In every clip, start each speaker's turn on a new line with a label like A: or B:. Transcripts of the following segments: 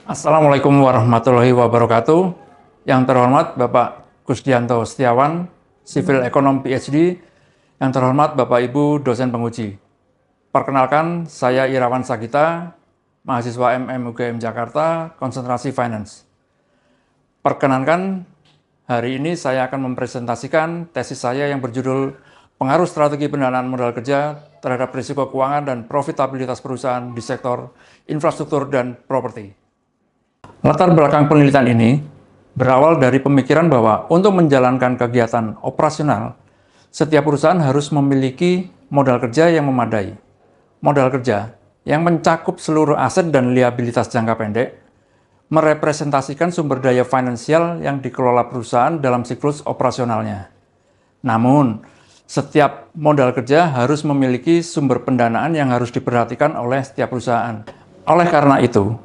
A: Assalamualaikum warahmatullahi wabarakatuh. Yang terhormat Bapak Kusdianto Setiawan, Civil Econom PhD. Yang terhormat Bapak Ibu dosen penguji. Perkenalkan, saya Irawan Sagita, mahasiswa UGM Jakarta, konsentrasi Finance. Perkenankan, hari ini saya akan mempresentasikan tesis saya yang berjudul Pengaruh Strategi Pendanaan Modal Kerja terhadap Risiko Keuangan dan Profitabilitas Perusahaan di Sektor Infrastruktur dan Properti. Latar belakang penelitian ini berawal dari pemikiran bahwa untuk menjalankan kegiatan operasional, setiap perusahaan harus memiliki modal kerja yang memadai. Modal kerja yang mencakup seluruh aset dan liabilitas jangka pendek, merepresentasikan sumber daya finansial yang dikelola perusahaan dalam siklus operasionalnya. Namun, setiap modal kerja harus memiliki sumber pendanaan yang harus diperhatikan oleh setiap perusahaan. Oleh karena itu,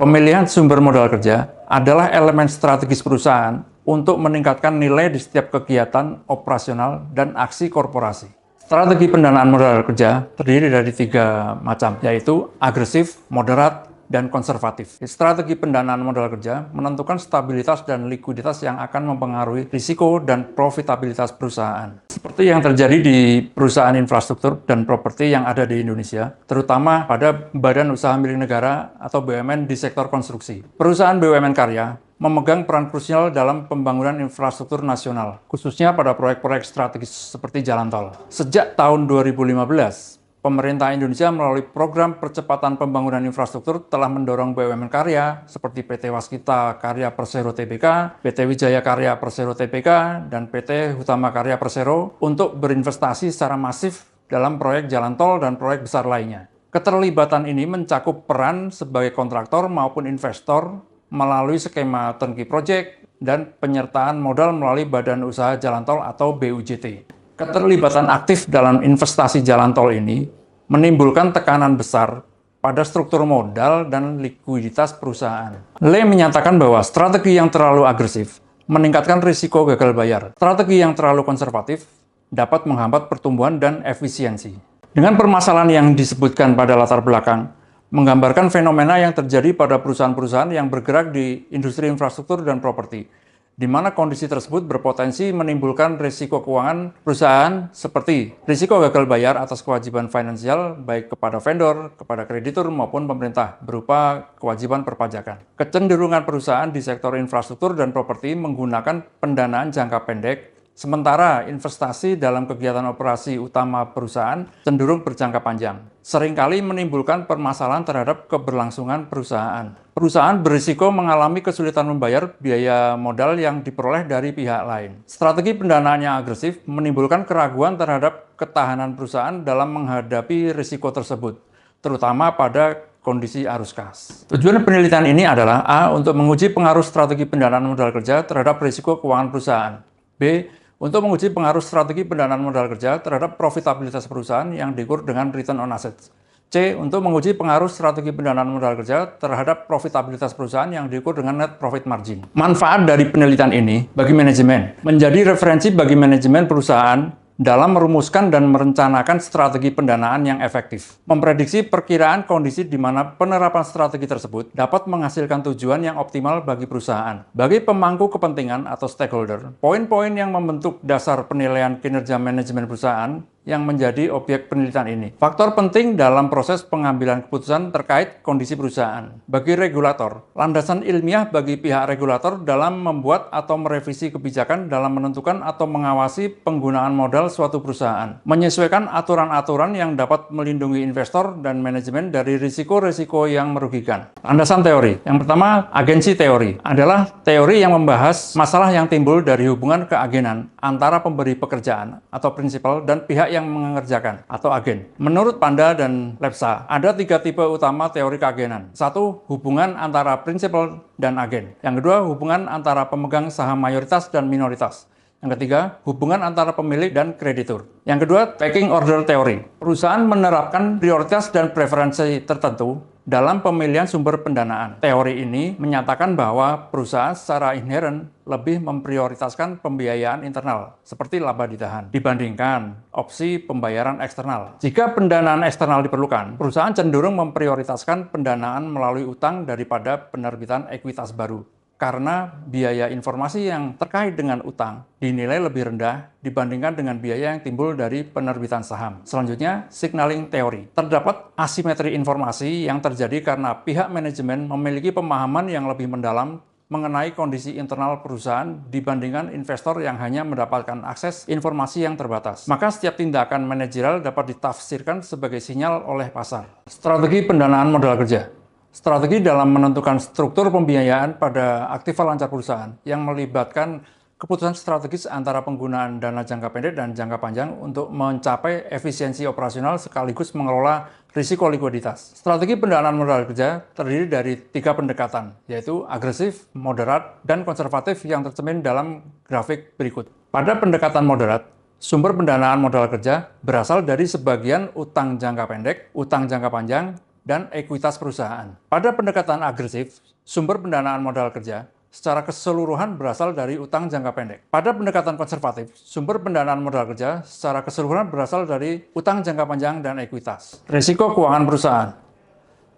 A: pemilihan sumber modal kerja adalah elemen strategis perusahaan untuk meningkatkan nilai di setiap kegiatan operasional dan aksi korporasi. Strategi pendanaan modal kerja terdiri dari 3 macam, yaitu agresif, moderat, dan konservatif. Strategi pendanaan modal kerja menentukan stabilitas dan likuiditas yang akan mempengaruhi risiko dan profitabilitas perusahaan. Seperti yang terjadi di perusahaan infrastruktur dan properti yang ada di Indonesia, terutama pada Badan Usaha Milik Negara atau BUMN di sektor konstruksi. Perusahaan BUMN karya memegang peran krusial dalam pembangunan infrastruktur nasional, khususnya pada proyek-proyek strategis seperti jalan tol. Sejak tahun 2015, pemerintah Indonesia melalui program percepatan pembangunan infrastruktur telah mendorong BUMN karya seperti PT Waskita Karya Persero Tbk, PT Wijaya Karya Persero Tbk, dan PT Hutama Karya Persero untuk berinvestasi secara masif dalam proyek jalan tol dan proyek besar lainnya. Keterlibatan ini mencakup peran sebagai kontraktor maupun investor melalui skema turnkey project dan penyertaan modal melalui Badan Usaha Jalan Tol atau BUJT. Keterlibatan aktif dalam investasi jalan tol ini menimbulkan tekanan besar pada struktur modal dan likuiditas perusahaan. Le menyatakan bahwa strategi yang terlalu agresif meningkatkan risiko gagal bayar. Strategi yang terlalu konservatif dapat menghambat pertumbuhan dan efisiensi. Dengan permasalahan yang disebutkan pada latar belakang, menggambarkan fenomena yang terjadi pada perusahaan-perusahaan yang bergerak di industri infrastruktur dan properti, di mana kondisi tersebut berpotensi menimbulkan risiko keuangan perusahaan seperti risiko gagal bayar atas kewajiban finansial baik kepada vendor, kepada kreditur maupun pemerintah berupa kewajiban perpajakan. Kecenderungan perusahaan di sektor infrastruktur dan properti menggunakan pendanaan jangka pendek, sementara investasi dalam kegiatan operasi utama perusahaan cenderung berjangka panjang, seringkali menimbulkan permasalahan terhadap keberlangsungan perusahaan. Perusahaan berisiko mengalami kesulitan membayar biaya modal yang diperoleh dari pihak lain. Strategi pendanaan yang agresif menimbulkan keraguan terhadap ketahanan perusahaan dalam menghadapi risiko tersebut, terutama pada kondisi arus kas. Tujuan penelitian ini adalah A. Untuk menguji pengaruh strategi pendanaan modal kerja terhadap risiko keuangan perusahaan. B. Untuk menguji pengaruh strategi pendanaan modal kerja terhadap profitabilitas perusahaan yang diukur dengan return on assets. C. Untuk menguji pengaruh strategi pendanaan modal kerja terhadap profitabilitas perusahaan yang diukur dengan net profit margin. Manfaat dari penelitian ini bagi manajemen menjadi referensi bagi manajemen perusahaan dalam merumuskan dan merencanakan strategi pendanaan yang efektif. Memprediksi perkiraan kondisi di mana penerapan strategi tersebut dapat menghasilkan tujuan yang optimal bagi perusahaan. Bagi pemangku kepentingan atau stakeholder, poin-poin yang membentuk dasar penilaian kinerja manajemen perusahaan yang menjadi objek penelitian ini. Faktor penting dalam proses pengambilan keputusan terkait kondisi perusahaan. Bagi regulator, landasan ilmiah bagi pihak regulator dalam membuat atau merevisi kebijakan dalam menentukan atau mengawasi penggunaan modal suatu perusahaan. Menyesuaikan aturan-aturan yang dapat melindungi investor dan manajemen dari risiko-risiko yang merugikan. Landasan teori. Yang pertama, agensi teori. Adalah teori yang membahas masalah yang timbul dari hubungan keagenan antara pemberi pekerjaan atau prinsipal dan pihak yang mengerjakan atau agen. Menurut Panda dan Lepsa, ada 3 tipe utama teori keagenan. 1. Hubungan antara prinsipal dan agen. Yang kedua, hubungan antara pemegang saham mayoritas dan minoritas. Yang ketiga, hubungan antara pemilik dan kreditur. Yang kedua, pecking order teori. Perusahaan menerapkan prioritas dan preferensi tertentu dalam pemilihan sumber pendanaan. Teori ini menyatakan bahwa perusahaan secara inheren lebih memprioritaskan pembiayaan internal, seperti laba ditahan, dibandingkan opsi pembayaran eksternal. Jika pendanaan eksternal diperlukan, perusahaan cenderung memprioritaskan pendanaan melalui utang daripada penerbitan ekuitas baru, karena biaya informasi yang terkait dengan utang dinilai lebih rendah dibandingkan dengan biaya yang timbul dari penerbitan saham. Selanjutnya, signaling teori. Terdapat asimetri informasi yang terjadi karena pihak manajemen memiliki pemahaman yang lebih mendalam mengenai kondisi internal perusahaan dibandingkan investor yang hanya mendapatkan akses informasi yang terbatas. Maka setiap tindakan manajerial dapat ditafsirkan sebagai sinyal oleh pasar. Strategi pendanaan modal kerja. Strategi dalam menentukan struktur pembiayaan pada aktiva lancar perusahaan yang melibatkan keputusan strategis antara penggunaan dana jangka pendek dan jangka panjang untuk mencapai efisiensi operasional sekaligus mengelola risiko likuiditas. Strategi pendanaan modal kerja terdiri dari 3 pendekatan, yaitu agresif, moderat, dan konservatif yang tercermin dalam grafik berikut. Pada pendekatan moderat, sumber pendanaan modal kerja berasal dari sebagian utang jangka pendek, utang jangka panjang, dan ekuitas perusahaan. Pada pendekatan agresif, sumber pendanaan modal kerja secara keseluruhan berasal dari utang jangka pendek. Pada pendekatan konservatif, sumber pendanaan modal kerja secara keseluruhan berasal dari utang jangka panjang dan ekuitas. Risiko keuangan perusahaan.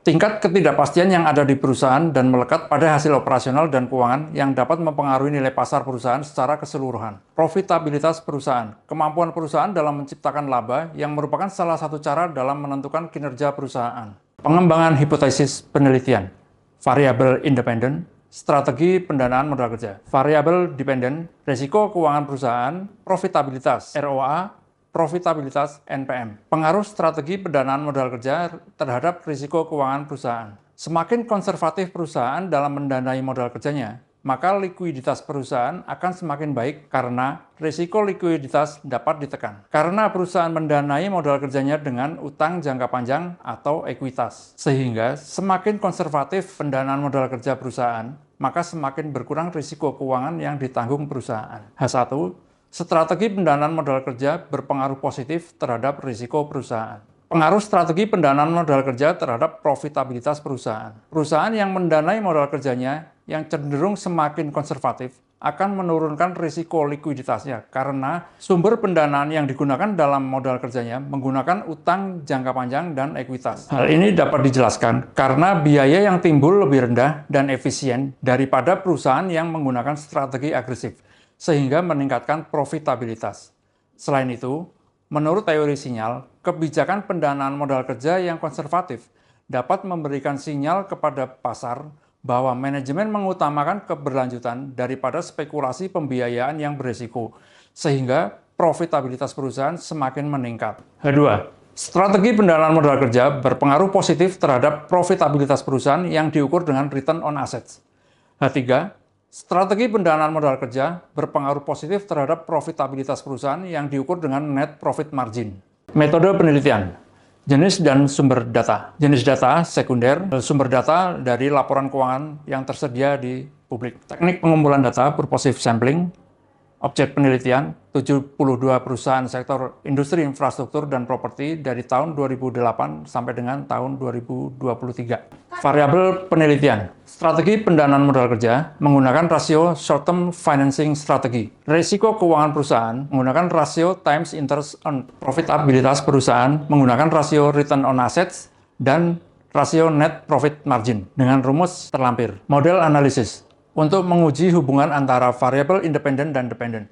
A: Tingkat ketidakpastian yang ada di perusahaan dan melekat pada hasil operasional dan keuangan yang dapat mempengaruhi nilai pasar perusahaan secara keseluruhan. Profitabilitas perusahaan. Kemampuan perusahaan dalam menciptakan laba yang merupakan salah satu cara dalam menentukan kinerja perusahaan. Pengembangan hipotesis penelitian, variabel independen, strategi pendanaan modal kerja, variabel dependen, risiko keuangan perusahaan, profitabilitas, ROA, profitabilitas NPM. Pengaruh strategi pendanaan modal kerja terhadap risiko keuangan perusahaan. Semakin konservatif perusahaan dalam mendanai modal kerjanya, maka likuiditas perusahaan akan semakin baik karena risiko likuiditas dapat ditekan. Karena perusahaan mendanai modal kerjanya dengan utang jangka panjang atau ekuitas. Sehingga semakin konservatif pendanaan modal kerja perusahaan, maka semakin berkurang risiko keuangan yang ditanggung perusahaan. H1, strategi pendanaan modal kerja berpengaruh positif terhadap risiko perusahaan. Pengaruh strategi pendanaan modal kerja terhadap profitabilitas perusahaan. Perusahaan yang mendanai modal kerjanya yang cenderung semakin konservatif akan menurunkan risiko likuiditasnya karena sumber pendanaan yang digunakan dalam modal kerjanya menggunakan utang jangka panjang dan ekuitas. Hal ini dapat dijelaskan karena biaya yang timbul lebih rendah dan efisien daripada perusahaan yang menggunakan strategi agresif, sehingga meningkatkan profitabilitas. Selain itu, menurut teori sinyal, kebijakan pendanaan modal kerja yang konservatif dapat memberikan sinyal kepada pasar bahwa manajemen mengutamakan keberlanjutan daripada spekulasi pembiayaan yang berisiko, sehingga profitabilitas perusahaan semakin meningkat. Kedua, strategi pendanaan modal kerja berpengaruh positif terhadap profitabilitas perusahaan yang diukur dengan return on assets. H3, strategi pendanaan modal kerja berpengaruh positif terhadap profitabilitas perusahaan yang diukur dengan net profit margin. Metode penelitian. Jenis dan sumber data. Jenis data sekunder, sumber data dari laporan keuangan yang tersedia di publik. Teknik pengumpulan data, purposive sampling. Objek penelitian, 72 perusahaan sektor industri infrastruktur dan properti dari tahun 2008 sampai dengan tahun 2023. Variabel penelitian, strategi pendanaan modal kerja menggunakan rasio short-term financing strategi. Risiko keuangan perusahaan menggunakan rasio times interest on. Profitabilitas perusahaan menggunakan rasio return on assets dan rasio net profit margin dengan rumus terlampir. Model analisis. Untuk menguji hubungan antara variabel independen dan dependen.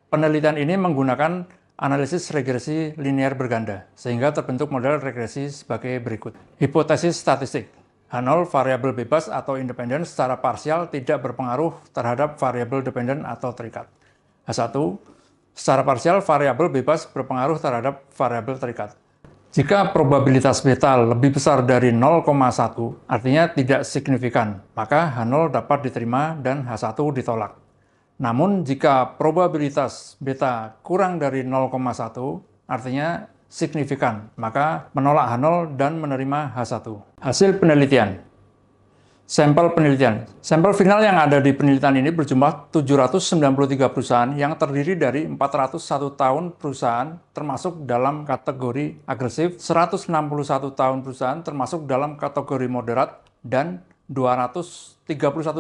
A: Penelitian ini menggunakan analisis regresi linear berganda, sehingga terbentuk model regresi sebagai berikut. Hipotesis statistik. H0 variabel bebas atau independen secara parsial tidak berpengaruh terhadap variabel dependen atau terikat. H1, secara parsial variabel bebas berpengaruh terhadap variabel terikat. Jika probabilitas beta lebih besar dari 0,1, artinya tidak signifikan, maka H0 dapat diterima dan H1 ditolak. Namun, jika probabilitas beta kurang dari 0,1, artinya signifikan, maka menolak H0 dan menerima H1. Hasil penelitian. Sampel penelitian. Sampel final yang ada di penelitian ini berjumlah 793 perusahaan yang terdiri dari 401 tahun perusahaan termasuk dalam kategori agresif, 161 tahun perusahaan termasuk dalam kategori moderat, dan 231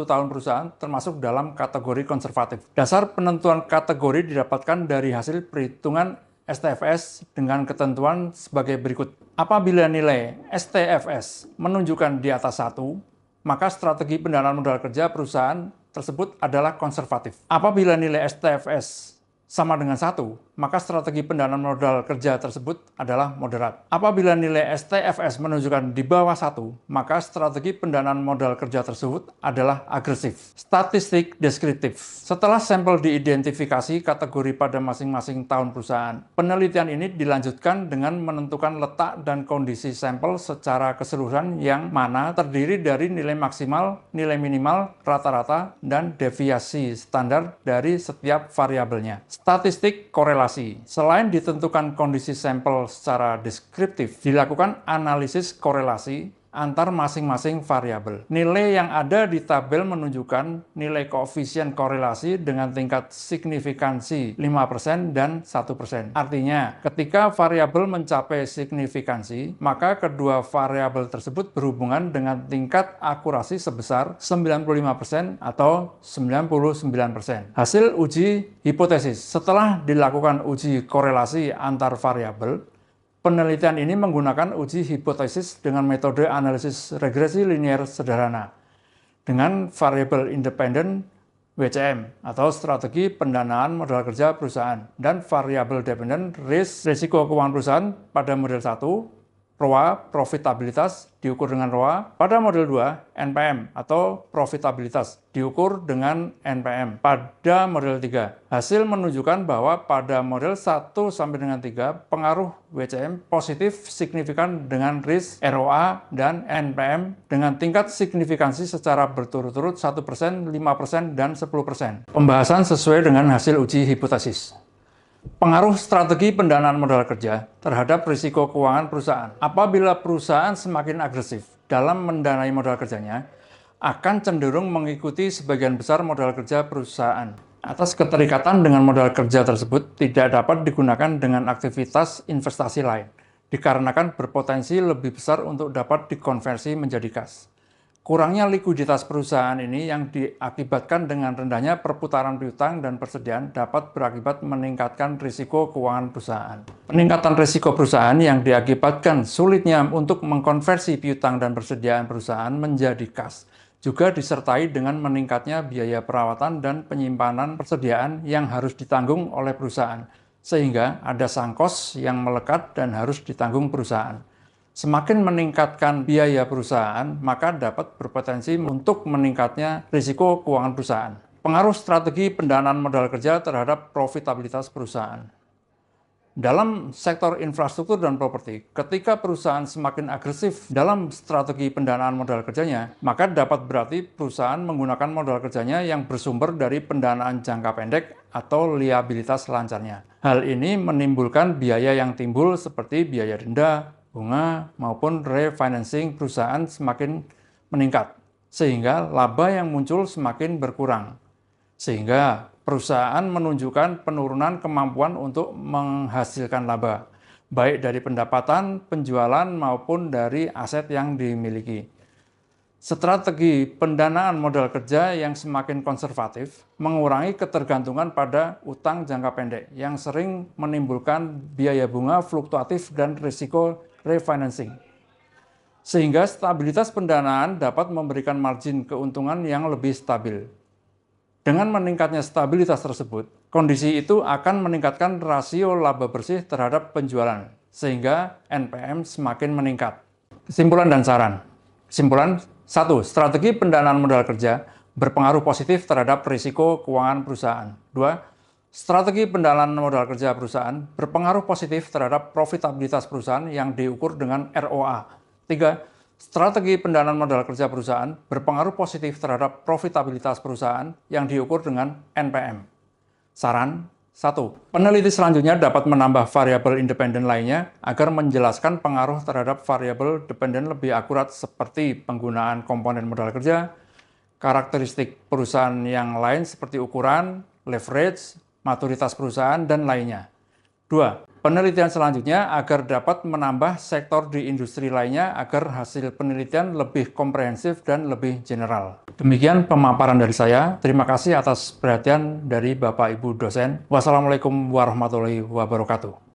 A: tahun perusahaan termasuk dalam kategori konservatif. Dasar penentuan kategori didapatkan dari hasil perhitungan STFS dengan ketentuan sebagai berikut. Apabila nilai STFS menunjukkan di atas 1, maka strategi pendanaan modal kerja perusahaan tersebut adalah konservatif. Apabila nilai STFS sama dengan 1, maka strategi pendanaan modal kerja tersebut adalah moderat. Apabila nilai STFS menunjukkan di bawah 1, maka strategi pendanaan modal kerja tersebut adalah agresif. Statistik deskriptif. Setelah sampel diidentifikasi kategori pada masing-masing tahun perusahaan, penelitian ini dilanjutkan dengan menentukan letak dan kondisi sampel secara keseluruhan yang mana terdiri dari nilai maksimal, nilai minimal, rata-rata, dan deviasi standar dari setiap variabelnya. Statistik korelasi. Selain ditentukan kondisi sampel secara deskriptif, dilakukan analisis korelasi antar masing-masing variabel. Nilai yang ada di tabel menunjukkan nilai koefisien korelasi dengan tingkat signifikansi 5% dan 1%. Artinya, ketika variabel mencapai signifikansi, maka kedua variabel tersebut berhubungan dengan tingkat akurasi sebesar 95% atau 99%. Hasil uji hipotesis. Setelah dilakukan uji korelasi antar variabel, penelitian ini menggunakan uji hipotesis dengan metode analisis regresi linier sederhana dengan variabel independen WCM atau strategi pendanaan modal kerja perusahaan dan variabel dependen risiko keuangan perusahaan pada model 1, ROA, profitabilitas, diukur dengan ROA. Pada model 2, NPM atau profitabilitas, diukur dengan NPM. Pada model 3, hasil menunjukkan bahwa pada model 1 sampai dengan 3, pengaruh WCM positif signifikan dengan risk ROA dan NPM dengan tingkat signifikansi secara berturut-turut 1%, 5%, dan 10%. Pembahasan sesuai dengan hasil uji hipotesis. Pengaruh strategi pendanaan modal kerja terhadap risiko keuangan perusahaan. Apabila perusahaan semakin agresif dalam mendanai modal kerjanya, akan cenderung mengikuti sebagian besar modal kerja perusahaan. Atas keterikatan dengan modal kerja tersebut tidak dapat digunakan dengan aktivitas investasi lain, dikarenakan berpotensi lebih besar untuk dapat dikonversi menjadi kas. Kurangnya likuiditas perusahaan ini yang diakibatkan dengan rendahnya perputaran piutang dan persediaan dapat berakibat meningkatkan risiko keuangan perusahaan. Peningkatan risiko perusahaan yang diakibatkan sulitnya untuk mengkonversi piutang dan persediaan perusahaan menjadi kas juga disertai dengan meningkatnya biaya perawatan dan penyimpanan persediaan yang harus ditanggung oleh perusahaan, sehingga ada sangkos yang melekat dan harus ditanggung perusahaan. Semakin meningkatkan biaya perusahaan, maka dapat berpotensi untuk meningkatnya risiko keuangan perusahaan. Pengaruh strategi pendanaan modal kerja terhadap profitabilitas perusahaan. Dalam sektor infrastruktur dan properti, ketika perusahaan semakin agresif dalam strategi pendanaan modal kerjanya, maka dapat berarti perusahaan menggunakan modal kerjanya yang bersumber dari pendanaan jangka pendek atau liabilitas lancarnya. Hal ini menimbulkan biaya yang timbul seperti biaya denda, bunga, maupun refinancing perusahaan semakin meningkat, sehingga laba yang muncul semakin berkurang. Sehingga perusahaan menunjukkan penurunan kemampuan untuk menghasilkan laba, baik dari pendapatan, penjualan, maupun dari aset yang dimiliki. Strategi pendanaan modal kerja yang semakin konservatif mengurangi ketergantungan pada utang jangka pendek yang sering menimbulkan biaya bunga fluktuatif dan risiko refinancing. Sehingga stabilitas pendanaan dapat memberikan margin keuntungan yang lebih stabil. Dengan meningkatnya stabilitas tersebut, kondisi itu akan meningkatkan rasio laba bersih terhadap penjualan, sehingga NPM semakin meningkat. Kesimpulan dan saran. Kesimpulan 1. Strategi pendanaan modal kerja berpengaruh positif terhadap risiko keuangan perusahaan. 2. Strategi pendanaan modal kerja perusahaan berpengaruh positif terhadap profitabilitas perusahaan yang diukur dengan ROA. 3. Strategi pendanaan modal kerja perusahaan berpengaruh positif terhadap profitabilitas perusahaan yang diukur dengan NPM. Saran, 1. Peneliti selanjutnya dapat menambah variabel independen lainnya agar menjelaskan pengaruh terhadap variabel dependen lebih akurat seperti penggunaan komponen modal kerja, karakteristik perusahaan yang lain seperti ukuran, leverage, maturitas perusahaan, dan lainnya. 2. Penelitian selanjutnya agar dapat menambah sektor di industri lainnya agar hasil penelitian lebih komprehensif dan lebih general. Demikian pemaparan dari saya. Terima kasih atas perhatian dari Bapak Ibu dosen. Wassalamualaikum warahmatullahi wabarakatuh.